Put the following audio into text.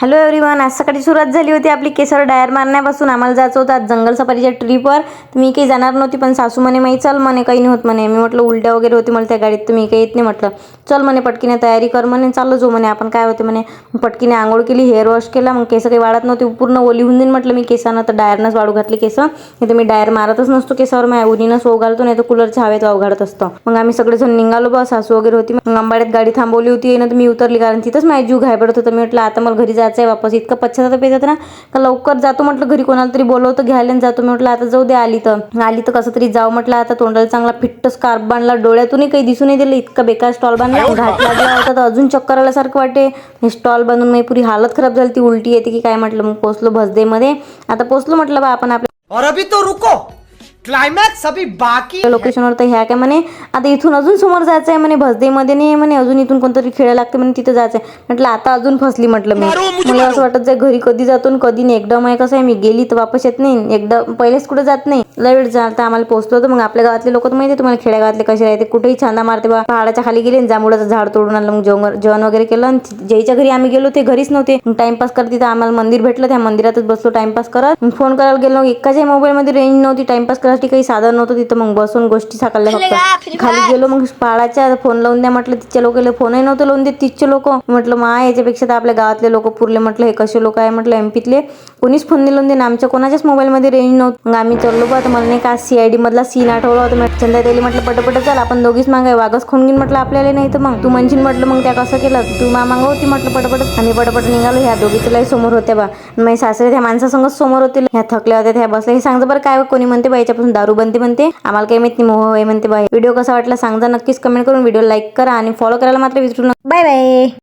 Hello everyone, आज सकाळी सुरुवात झाली होती आपली केसर डायर मारण्यापासून. आम्हाला जायचं होतं आज जंगल सफारीच्या ट्रिपवर. मी काही जाणार नव्हती, पण सासू म्हणे माई चल म्हणे, काही नाही होत म्हणे. मी म्हटलं उलट्या वगैरे होती मला त्या गाडीत, तर मी काही येत नाही म्हटलं. चल म्हणे पटकीने तयारी कर म्हणे, चाललो जाऊ म्हणे आपण, काय होते म्हणे. पटकीने आंघोळ केली, हेअर वॉश केला, मग केस काही वाढत नव्हती, पूर्ण ओली होऊन जाईन म्हटलं मी केसानं, तर डायरनंच वाळू घातली केस. नाही तर मी डायर मारतच नसतो केसावर, मी उन्हीनंच वाळू घालतो, नाही तर कूलरच्या हवेत वाळू घालत असतो. मग आम्ही सगळेजण निघालो बा, सासू वगैरे होती. मग आंबाड्यात गाडी थांबवली होती ना, तर मी उतरली, कारण तिथंच माझा जीव घाबरत होता. मी म्हटलं आता मला घरी जायचं आहे वापस. इतकं पश्चाताप येतात ना का लवकर जातो म्हटलं, घरी कोणाला तरी बोलवतं घ्यायला जातो. मी म्हटलं आता जाऊ दे, आली तर कसं तरी जाऊ म्हटलं. आता तोंडाला चांगला फिट्ट स्कार्फ बांधला, डोळ्यातूनही काही दिसून नाही दिलं, इतका बेकार स्टॉल बांधला. घाट लागला होता तर अजून चक्कर आल्यासारखं वाटे. हे स्टॉल बांधून माझी पुरी हालत खराब झाली, ती उलटी येते की काय म्हटलं. मग पोचलो भसदेमध्ये. आता पोचलो म्हटलं बा आपण आपल्या, और अभी तो रुको, क्लाइमॅक्स अभी बाकी लोकेशनवर. तर ह्या काय म्हणे आता इथून अजून समोर जायचं आहे म्हणे, भसदेमध्ये नाही म्हणे, अजून इथून कोणतरी खेळायला लागते म्हणे, तिथं जायचं आहे. म्हटलं आता अजून फसली म्हटलं मी. मला असं वाटत जाय घरी कधी जातो आणि कधी नाही. एकदम आहे कसं आहे, मी गेली तर वापस येत नाही, एकदम पहिलेच कुठे जात नाही. लय वेळ झाला आम्हाला पोहोचलो. तर मग आपल्या गावातले लोक तर माहिती तुम्हाला, खेड्यागावातले कसे राहते, कुठेही छांदा मारते बा. पहाडाच्या खाली गेले, जांभुळाचं झाड तोडून आणलं, मग जेवण वगैरे केलं. आणि ज्याच्या घरी आम्ही गेलो ते घरीच नव्हते. टाइमपास करत तिथं आम्हाला मंदिर भेटलं, त्या मंदिरातच बसलो टाइमपास करत. फोन करायला गेलो, एकाच्या मोबाईलमध्ये रेंज नव्हती, टाइमपास करायसाठी काही साधन नव्हतं तिथं. मग बसून गोष्टी साकारल्या फक्त. खाली गेलो, मग पहाडाच्या फोन लावून द्या म्हटलं, तिच्या लोकांना फोनही नव्हतं लावून देत तिथचे लोक. म्हटलं मा याच्यापेक्षा तर आपल्या गावातले लोक पुरले म्हटलं. हे कसे लोक आहे म्हटलं, एमपीतले कोणीच फोन नाही लावून दे, आमच्या कोणाच्याच मोबाईलमध्ये रेंज नव्हतं. मग आम्ही चढलो बा. तर मला नाही का CID मधला सीन आठवला होता. चंदा दिली म्हटलं पटपट चल, आपण दोघीच मागाय, वागच खाऊन घेईन म्हटलं आपल्याला, नाही तर मग तू म्हणशील म्हटलं मग त्या कसं केलं तू मागं होती म्हटलं. पटपट आम्ही पटपट निघालो. ह्या दोघीच लय समोर होत्या बा. माझे सासरे त्या माणसासंगच समोर होते. ह्या थकल्या होत्या, त्या बसल्या. हे सांगतं बरं काय कोणी म्हणते बा याच्यापासून दारू बनते म्हणते, आम्हाला काही माहित नाही, मोह आहे म्हणते बा. व्हिडिओ कसा वाटला सांगा नक्कीच कमेंट करून. व्हिडिओ लाईक करा आणि फॉलो करायला मात्र विसरू नका. Bye bye.